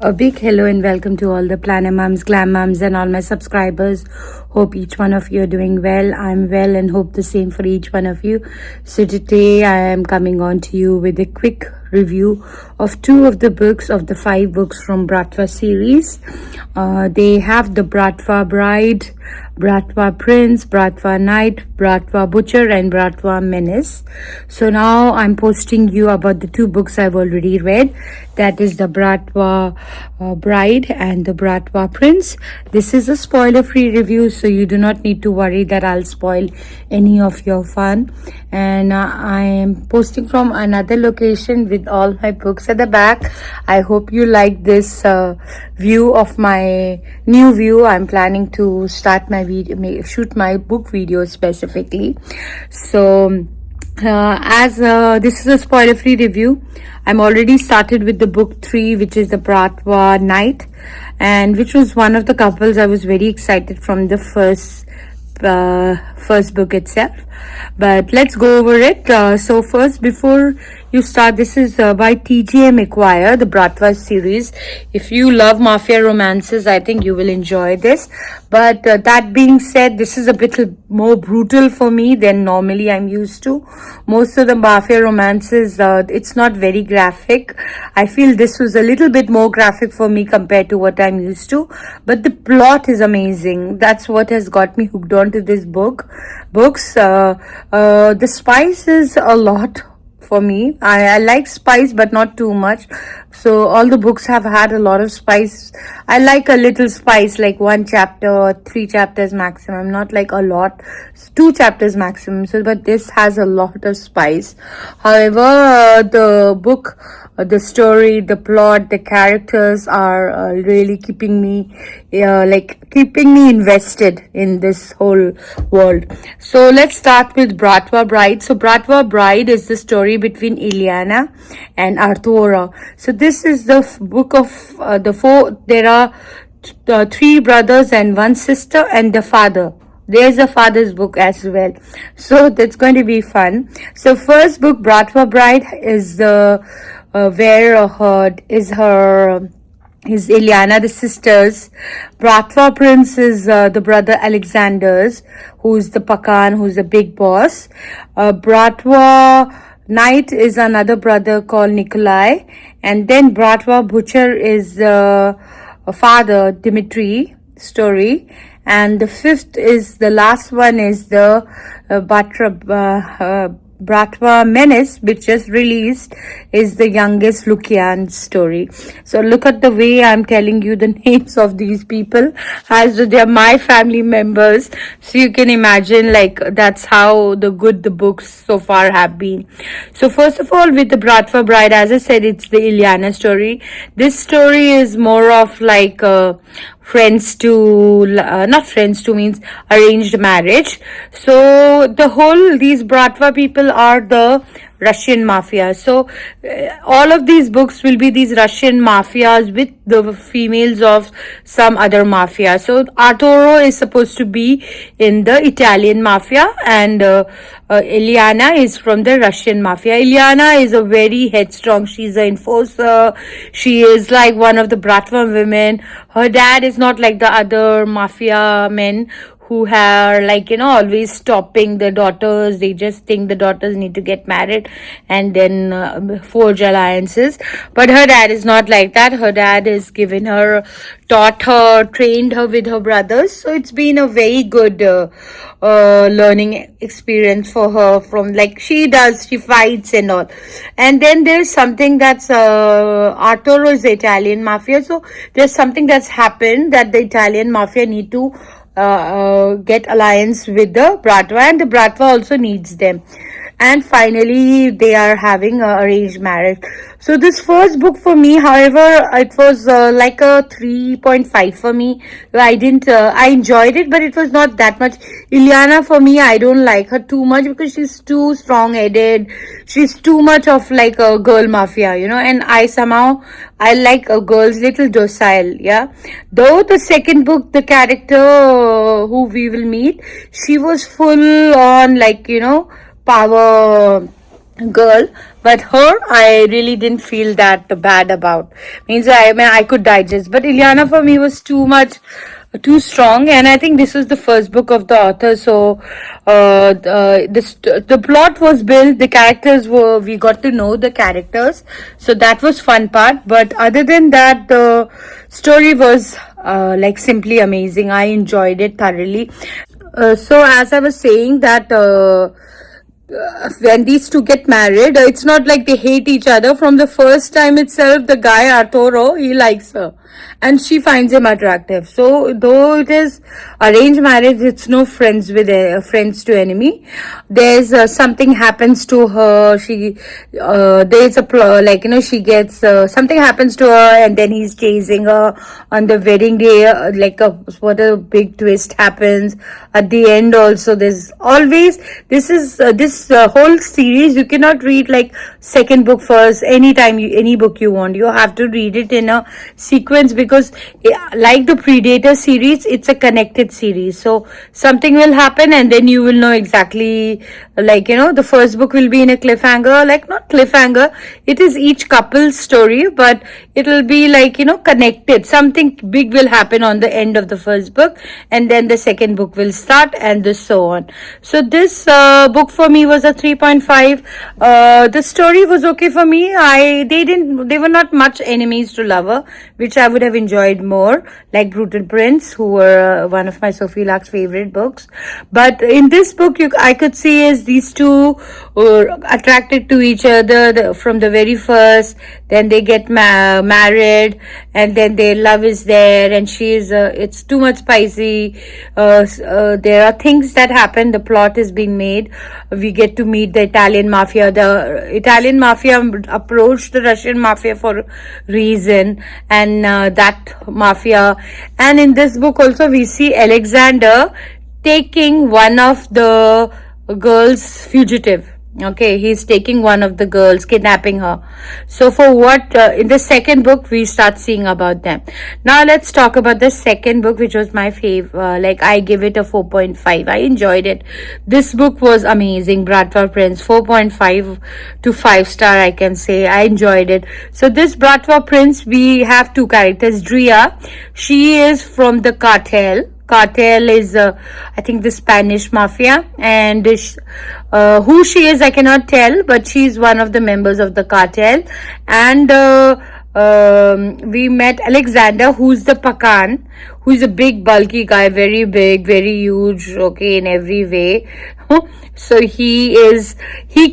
A big hello and welcome to all the Planner Mums, Glam Mums and all my subscribers. Hope each one of you are doing well. I'm well and hope the same for each one of you. So today I am coming on to you with a quick review of two of the books of the 5 books from Bratva series. They have the Bratva Bride, Bratva Prince, Bratva Knight, Bratva Butcher and Bratva Menace. So now I'm posting you about the 2 books I've already read. That is the Bratva Bride and the Bratva Prince. This is a spoiler-free review, so you do not need to worry that I'll spoil any of your fun. And I am posting from another location with all my books at the back. I hope you like this view of my new view. I'm planning to start my video, shoot my book video specifically. So as this is a spoiler-free review, I'm already started with the book 3, which is the Bratva Knight, and which was one of the couples I was very excited from the first book itself. But let's go over it. So first, before you start, this is by TJ Mcquire, the Bratva series. If you love mafia romances, I think you will enjoy this. But that being said, this is a bit more brutal for me than normally I'm used to. Most of the mafia romances, it's not very graphic. I feel this was a little bit more graphic for me compared to what I'm used to. But the plot is amazing. That's what has got me hooked on to this books. The spice is a lot for me. I like spice but not too much, so all the books have had a lot of spice. I like a little spice, like 1 chapter or 3 chapters maximum, not like a lot, 2 chapters maximum. So but this has a lot of spice. However, the book, the story, the plot, the characters are really keeping me invested in this whole world. So let's start with Bratva Bride. So Bratva Bride is the story between Ileana and Arturo. So this is the book of the 4. There are 3 brothers and 1 sister and the father. There's a father's book as well. So that's going to be fun. So first book, Bratva Bride, is the is Ileana, the sisters. Bratva Prince is the brother Alexander's, who's the Pakan, who's the big boss. Bratva Knight is another brother called Nikolai. And then Bratva Butcher is a father, Dimitri story. And the 5th is, the last one is the Bratva Menace, which just released, is the youngest Lukian story. So look at the way I'm telling you the names of these people as though they're my family members. So you can imagine, like, that's how the books so far have been. So first of all, with the Bratva Bride, as I said, it's the Ileana story. This story is more of like not friends to means arranged marriage. So these Bratva people are the Russian mafia. So all of these books will be these Russian mafias with the females of some other mafia. So Arturo is supposed to be in the Italian mafia, and Ileana is from the Russian mafia. Ileana is a very headstrong. She's an enforcer. She is like one of the Bratva women. Her dad is not like the other mafia men who are always stopping the daughters. They just think the daughters need to get married and then forge alliances. But her dad is not like that. Her dad has taught her, trained her with her brothers. So it's been a very good learning experience for her. From she fights and all. And then there's something that's Arturo is the Italian mafia. So there's something that's happened that the Italian mafia need to get alliance with the Bratva, and the Bratva also needs them. And finally, they are having arranged marriage. So this first book for me, however, it was like a 3.5 for me. I enjoyed it, but it was not that much. Ileana, for me, I don't like her too much because she's too strong-headed. She's too much of like a girl mafia, and I like a girl's little docile, yeah. Though the second book, the character who we will meet, she was full on power girl, But her, I really didn't feel that bad about. Means I could digest. But Ileana for me was too much, too strong, and I think this was the first book of the author. So, the plot was built. The characters were, we got to know the characters. So that was fun part. But other than that, the story was like simply amazing. I enjoyed it thoroughly. So as I was saying that. When these two get married, it's not like they hate each other. From the first time itself, the guy Arturo, he likes her and she finds him attractive. So though it is arranged marriage, it's no friends with friends to enemy. There's something happens to her. She there's a like she gets something happens to her, and then he's chasing her on the wedding day. What a big twist happens at the end. Also, there's always this whole series. You cannot read like second book first anytime any book you want. You have to read it in a sequence because like the Predator series, it's a connected series. So something will happen and then you will know exactly, the first book will be in a cliffhanger, like not cliffhanger, it is each couple's story, but it will be connected. Something big will happen on the end of the first book and then the second book will start and so on. So this book for me was a 3.5. The story was okay for me. They were not much enemies to lover, which I would have enjoyed more, like Brutal Prince, who were one of my Sophie Luck's favorite books. But in this book, I could see as these two were attracted to each other from the very first. Then they get married, and then their love is there, and it's too much spicy. There are things that happen. The plot is being made. We get to meet the Italian mafia. The Italian mafia approached the Russian mafia for reason, and that mafia. And in this book also we see Alexander taking one of the girls fugitive. Okay, he's taking one of the girls, kidnapping her. So for what, in the second book, we start seeing about them. Now let's talk about the second book, which was my fave. I give it a 4.5. I enjoyed it. This book was amazing. Bratva Prince, 4.5 to 5 star, I can say. I enjoyed it. So this Bratva Prince, we have two characters. Drea, she is from the cartel. Cartel is, I think, the Spanish mafia, and who she is, I cannot tell, but she's one of the members of the cartel. And we met Alexander, who's the Pakan, who's a big, bulky guy, very big, very huge, okay, in every way. So he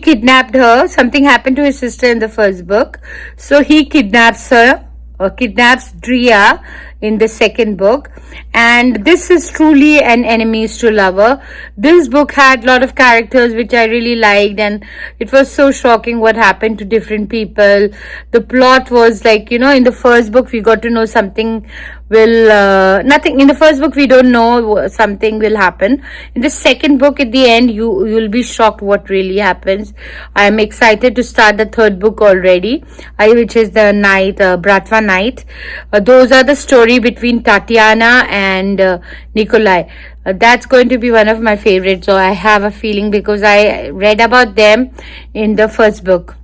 kidnapped her. Something happened to his sister in the first book, so he kidnaps her, or kidnaps Drea in the second book. And this is truly an enemies to lover. This book had a lot of characters which I really liked, and it was so shocking what happened to different people. The plot was in the first book we got to know something nothing. In the first book we don't know something will happen. In the second book, at the end, you'll be shocked what really happens. I'm excited to start the third book already, which is the Night, Bratva Night. Those are the story between Tatiana and Nikolai. That's going to be one of my favorites. So I have a feeling, because I read about them in the first book.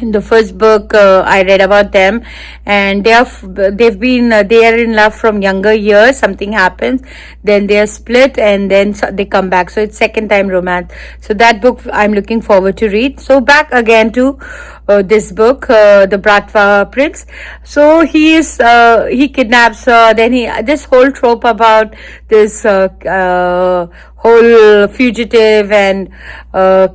In the first book, I read about them, and they are in love from younger years. Something happens, then they are split, and then they come back. So it's second time romance. So that book I'm looking forward to read. So back again to this book, the Bratva Prince. So he kidnaps her. Then this whole trope about this whole fugitive and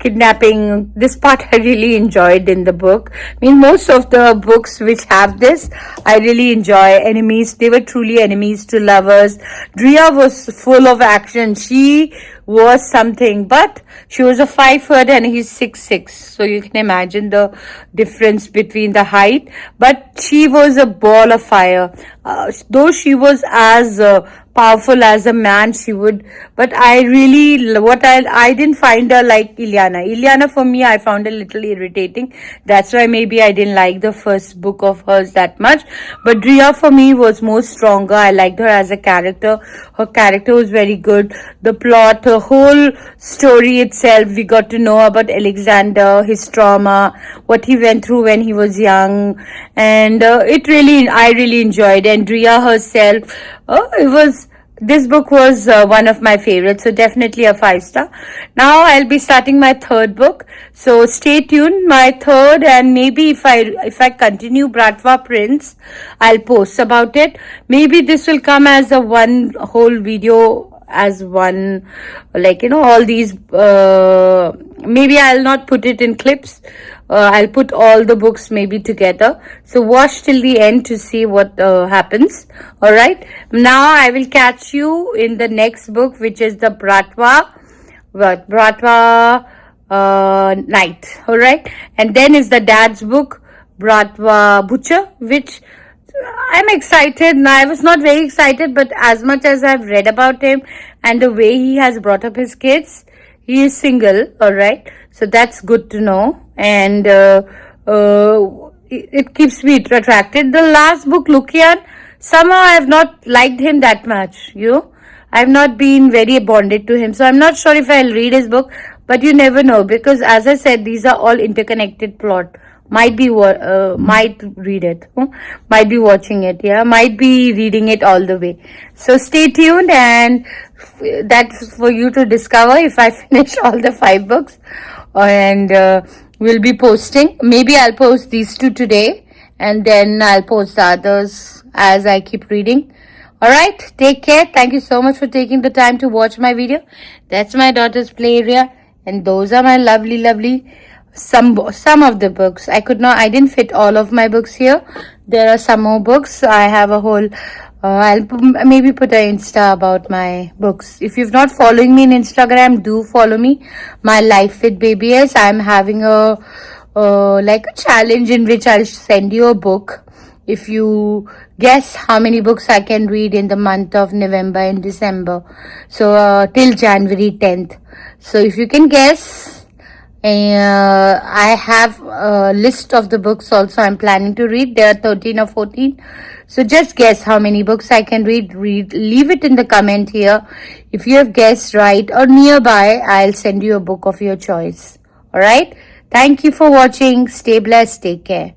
kidnapping, this part I really enjoyed in the book. I mean, most of the books which have this, I really enjoy. Enemies, they were truly enemies to lovers. Drea was full of action. She was something, but she was a 5 foot and he's 6'6", so you can imagine the difference between the height. But she was a ball of fire. Though she was as powerful as a man, but I didn't find her like Ileana for me, I found a little irritating. That's why maybe I didn't like the first book of hers that much. But Drea for me was more stronger. I liked her as a character. Her character was very good. The plot, her the whole story itself. We got to know about Alexander, his trauma, what he went through when he was young, and I really enjoyed. Andrea herself, this book was one of my favorites, so definitely a 5-star. Now I'll be starting my third book, so stay tuned. My third, and maybe if I continue Bratva Prince, I'll post about it. Maybe this will come as a one whole video, as one, like, all these, maybe I'll not put it in clips. I'll put all the books maybe together. So watch till the end to see what happens. Alright. Now I will catch you in the next book, which is the Bratva Night. Alright. And then is the dad's book, Bratva Butcher, which I'm excited. Now, I was not very excited, but as much as I've read about him and the way he has brought up his kids, he is single, alright. So that's good to know. And it keeps me attracted. The last book, Lukian, somehow I have not liked him that much, I have not been very bonded to him. So I'm not sure if I'll read his book, but you never know, because as I said, these are all interconnected plot. Might read it, might be watching it, might be reading it all the way. So stay tuned, and that's for you to discover if I finish all the 5 books. And we'll be posting. Maybe I'll post these 2 today, and then I'll post the others as I keep reading. Alright, take care. Thank you so much for taking the time to watch my video. That's my daughter's play area, and those are my lovely some of the books. I didn't fit all of my books here. There are some more books. I have a whole I'll maybe put an Insta about my books. If you've not following me in Instagram, do follow me. My Life with Baby. I'm having a like a challenge in which I'll send you a book if you guess how many books I can read in the month of November and December. So till January 10th. So if you can guess, I have a list of the books also I'm planning to read. There are 13 or 14. So just guess how many books I can read. Leave it in the comment here. If you have guessed right or nearby, I'll send you a book of your choice. Alright? Thank you for watching. Stay blessed. Take care.